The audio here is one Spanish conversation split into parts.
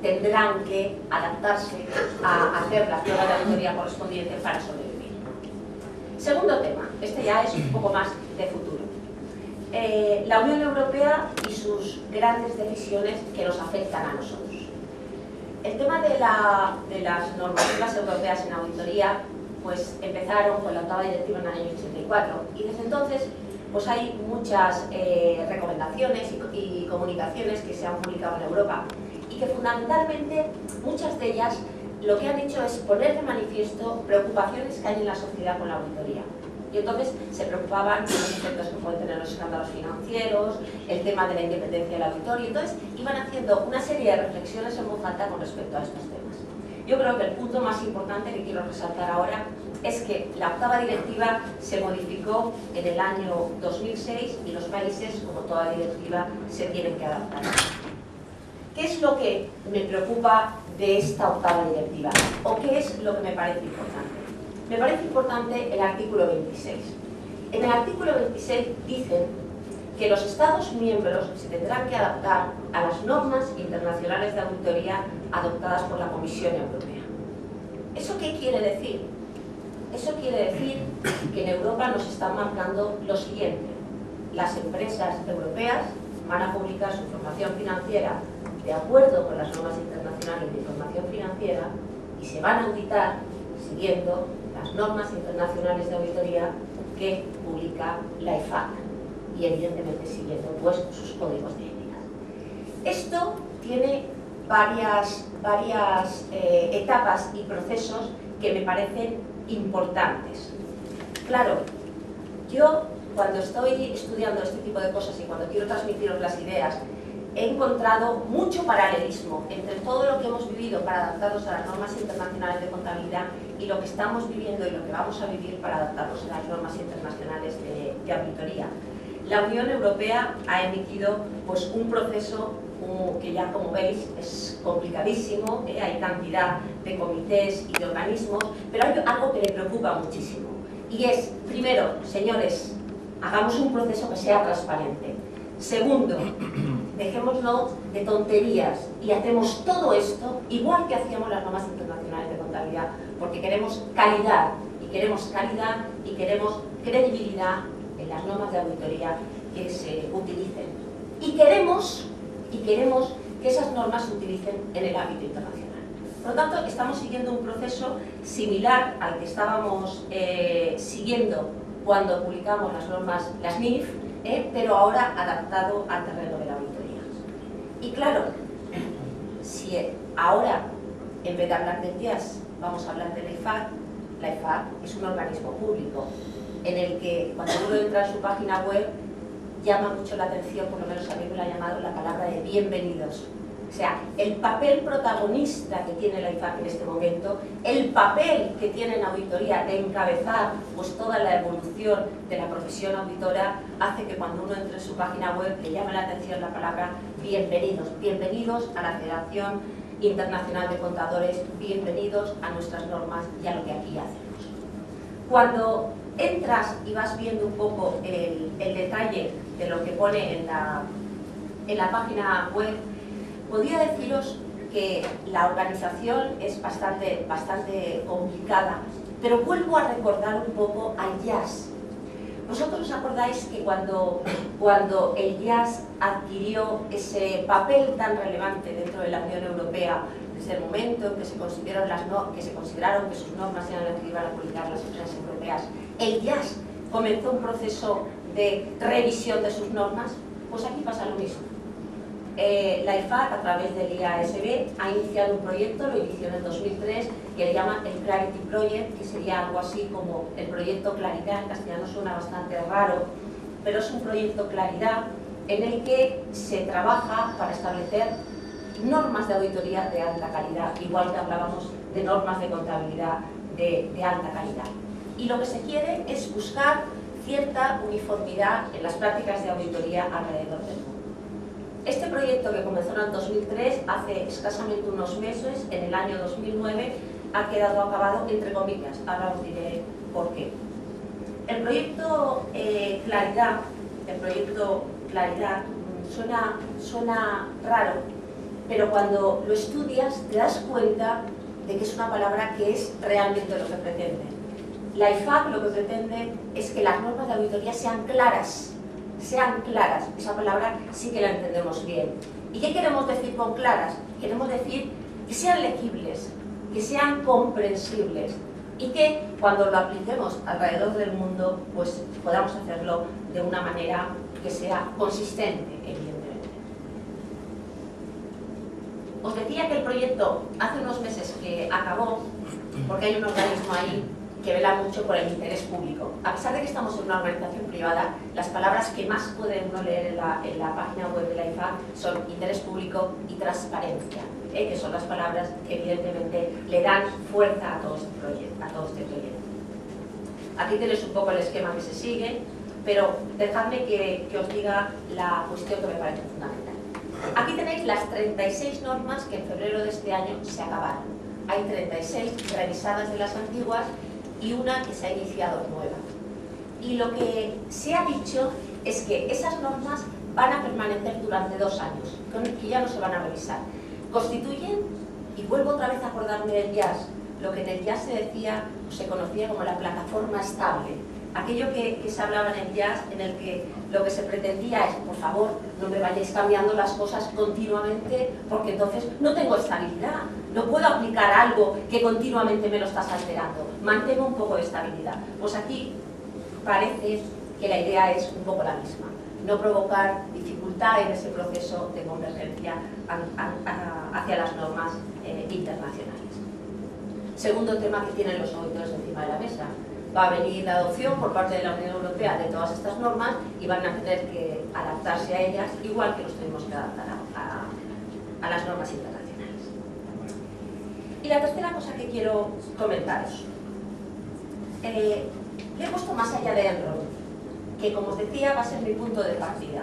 tendrán que adaptarse a hacer la prueba de auditoría correspondiente para sobrevivir. Segundo tema, este ya es un poco más de futuro. La Unión Europea y sus grandes decisiones que nos afectan a nosotros. El tema de las normativas europeas en auditoría pues empezaron con la octava directiva en el año 84 y desde entonces pues hay muchas recomendaciones y comunicaciones que se han publicado en Europa y que fundamentalmente muchas de ellas lo que han hecho es poner de manifiesto preocupaciones que hay en la sociedad con la auditoría. Y entonces se preocupaban de los efectos que pueden tener los escándalos financieros, el tema de la independencia del auditor, y entonces iban haciendo una serie de reflexiones en voz alta con respecto a estos temas. Yo creo que el punto más importante que quiero resaltar ahora es que la octava directiva se modificó en el año 2006 y los países, como toda directiva, se tienen que adaptar. ¿Qué es lo que me preocupa de esta octava directiva? ¿O qué es lo que me parece importante? Me parece importante el artículo 26. En el artículo 26 dicen que los Estados miembros se tendrán que adaptar a las normas internacionales de auditoría adoptadas por la Comisión Europea. ¿Eso qué quiere decir? Eso quiere decir que en Europa nos están marcando lo siguiente. Las empresas europeas van a publicar su información financiera de acuerdo con las normas internacionales de información financiera y se van a auditar siguiendo las normas internacionales de auditoría que publica la IFAC y evidentemente siguiendo pues sus códigos de ética. Esto tiene varias etapas y procesos que me parecen importantes. Claro, yo cuando estoy estudiando este tipo de cosas y cuando quiero transmitiros las ideas, he encontrado mucho paralelismo entre todo lo que hemos vivido para adaptarnos a las normas internacionales de contabilidad y lo que estamos viviendo y lo que vamos a vivir para adaptarnos a las normas internacionales de auditoría. La Unión Europea ha emitido pues, un proceso que ya, como veis, es complicadísimo, hay cantidad de comités y de organismos, pero hay algo que le preocupa muchísimo y es, primero, señores, hagamos un proceso que sea transparente. Segundo, dejémonos de tonterías y hacemos todo esto igual que hacíamos las normas internacionales de contabilidad, porque queremos calidad y queremos credibilidad en las normas de auditoría que se utilicen. Y queremos que esas normas se utilicen en el ámbito internacional. Por lo tanto, estamos siguiendo un proceso similar al que estábamos siguiendo cuando publicamos las normas, las NIF, pero ahora adaptado al terreno de la auditoría. Y claro, si ahora, en vez de hablar del IAS, vamos a hablar de la IFAC es un organismo público en el que cuando uno entra en su página web llama mucho la atención, por lo menos a mí me lo ha llamado, la palabra de bienvenidos. O sea, el papel protagonista que tiene la IFAC en este momento, el papel que tiene en auditoría de encabezar pues, toda la evolución de la profesión auditora, hace que cuando uno entre en su página web le llame la atención la palabra bienvenidos. Bienvenidos a la Federación Internacional de Contadores, bienvenidos a nuestras normas y a lo que aquí hacemos. Cuando entras y vas viendo un poco el detalle de lo que pone en la página web, podría deciros que la organización es bastante complicada, pero vuelvo a recordar un poco al IAS. ¿Vosotros os acordáis que cuando el IAS adquirió ese papel tan relevante dentro de la Unión Europea, desde el momento en que se consideraron que sus normas eran las que iban a publicar las empresas europeas, el IAS comenzó un proceso de revisión de sus normas? Pues aquí pasa lo mismo. La IFAC, a través del IASB, ha iniciado un proyecto, lo inició en el 2003, que le llama el Clarity Project, que sería algo así como el proyecto Claridad. En castellano suena bastante raro, pero es un proyecto Claridad en el que se trabaja para establecer normas de auditoría de alta calidad, igual que hablábamos de normas de contabilidad de alta calidad. Y lo que se quiere es buscar cierta uniformidad en las prácticas de auditoría alrededor del mundo. Este proyecto, que comenzó en el 2003, hace escasamente unos meses, en el año 2009, ha quedado acabado, entre comillas. Ahora os diré por qué. El proyecto Claridad suena raro, pero cuando lo estudias te das cuenta de que es una palabra que es realmente lo que pretende. La IFAC lo que pretende es que las normas de auditoría sean claras, esa palabra sí que la entendemos bien. ¿Y qué queremos decir con claras? Queremos decir que sean legibles, que sean comprensibles y que cuando lo apliquemos alrededor del mundo pues podamos hacerlo de una manera que sea consistente, evidentemente. Os decía que el proyecto hace unos meses que acabó porque hay un organismo ahí que vela mucho por el interés público. A pesar de que estamos en una organización privada, las palabras que más puede uno leer en la página web de la IFAC son interés público y transparencia, que son las palabras que evidentemente le dan fuerza a todo este proyecto. Aquí tenéis un poco el esquema que se sigue, pero dejadme que os diga la cuestión que me parece fundamental. Aquí tenéis las 36 normas que en febrero de este año se acabaron. Hay 36 revisadas de las antiguas y una que se ha iniciado nueva. Y lo que se ha dicho es que esas normas van a permanecer durante 2 años, que ya no se van a revisar. Constituyen, y vuelvo otra vez a acordarme del jazz, lo que en el jazz se decía, se conocía como la plataforma estable. Aquello que se hablaba en el jazz, en el que lo que se pretendía es, por favor, no me vayáis cambiando las cosas continuamente, porque entonces no tengo estabilidad. No puedo aplicar algo que continuamente me lo estás alterando. Mantengo un poco de estabilidad. Pues aquí parece que la idea es un poco la misma. No provocar dificultad en ese proceso de convergencia hacia las normas internacionales. Segundo tema que tienen los auditores encima de la mesa. Va a venir la adopción por parte de la Unión Europea de todas estas normas y van a tener que adaptarse a ellas, igual que nos tenemos que adaptar a las normas internacionales. Y la tercera cosa que quiero comentaros. Le he puesto más allá de Enron, que como os decía va a ser mi punto de partida,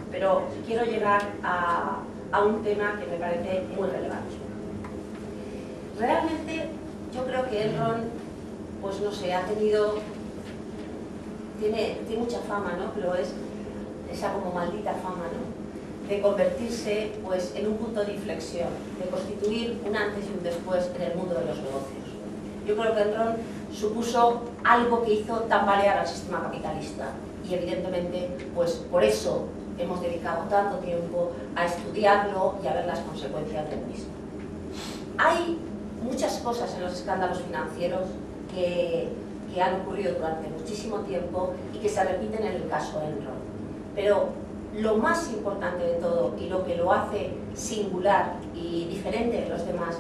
pero quiero llegar a un tema que me parece muy relevante. Realmente yo creo que Enron, pues no sé, tiene mucha fama, ¿no? Pero es esa como maldita fama, ¿no? De convertirse pues en un punto de inflexión, de constituir un antes y un después en el mundo de los negocios. Yo creo que Enron supuso algo que hizo tambalear al sistema capitalista y evidentemente pues por eso hemos dedicado tanto tiempo a estudiarlo y a ver las consecuencias del mismo. Hay muchas cosas en los escándalos financieros que han ocurrido durante muchísimo tiempo y que se repiten en el caso Enron. Pero lo más importante de todo y lo que lo hace singular y diferente de los demás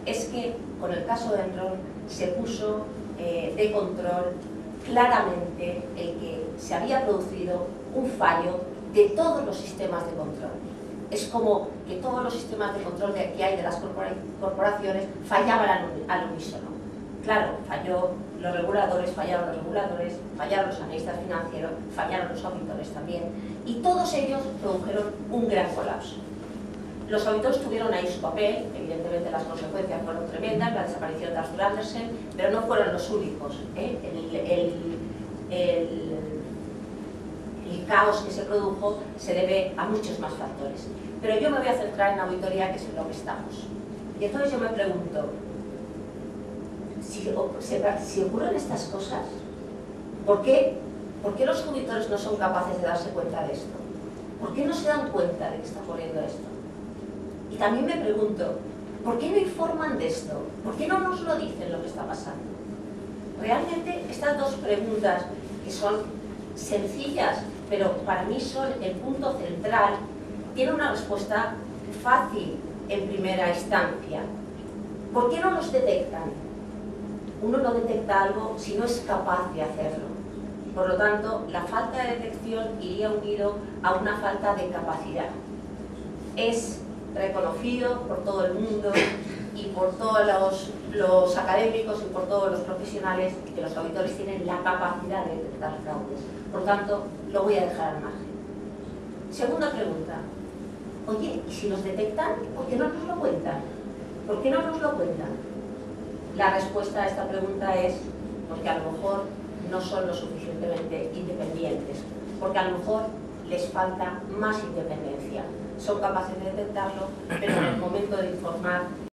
es que con el caso de Enron se puso de control claramente el que se había producido un fallo de todos los sistemas de control. Es como que todos los sistemas de control que hay de las corporaciones fallaban al unísono. Claro, fallaron los reguladores, fallaron los analistas financieros, fallaron los auditores también, y todos ellos produjeron un gran colapso. Los auditores tuvieron ahí su papel, evidentemente las consecuencias fueron tremendas, la desaparición de Arthur Andersen, pero no fueron los únicos. El caos que se produjo se debe a muchos más factores. Pero yo me voy a centrar en auditoría, que es en lo que estamos. Y entonces yo me pregunto, si ocurren estas cosas, ¿por qué los auditores no son capaces de darse cuenta de esto? ¿Por qué no se dan cuenta de que está ocurriendo esto? Y también me pregunto, ¿por qué no informan de esto? ¿Por qué no nos lo dicen lo que está pasando? Realmente estas dos preguntas, que son sencillas, pero para mí son el punto central, tienen una respuesta fácil en primera instancia. ¿Por qué no los detectan? Uno no detecta algo si no es capaz de hacerlo. Por lo tanto, la falta de detección iría unido a una falta de capacidad. Es reconocido por todo el mundo y por todos los académicos y por todos los profesionales que los auditores tienen la capacidad de detectar fraudes. Por tanto, lo voy a dejar al margen. Segunda pregunta. Oye, ¿y si los detectan, por qué no nos lo cuentan? ¿Por qué no nos lo cuentan? La respuesta a esta pregunta es porque a lo mejor no son lo suficientemente independientes, porque a lo mejor les falta más independencia. son capaces de detectarlo, pero en el momento de informar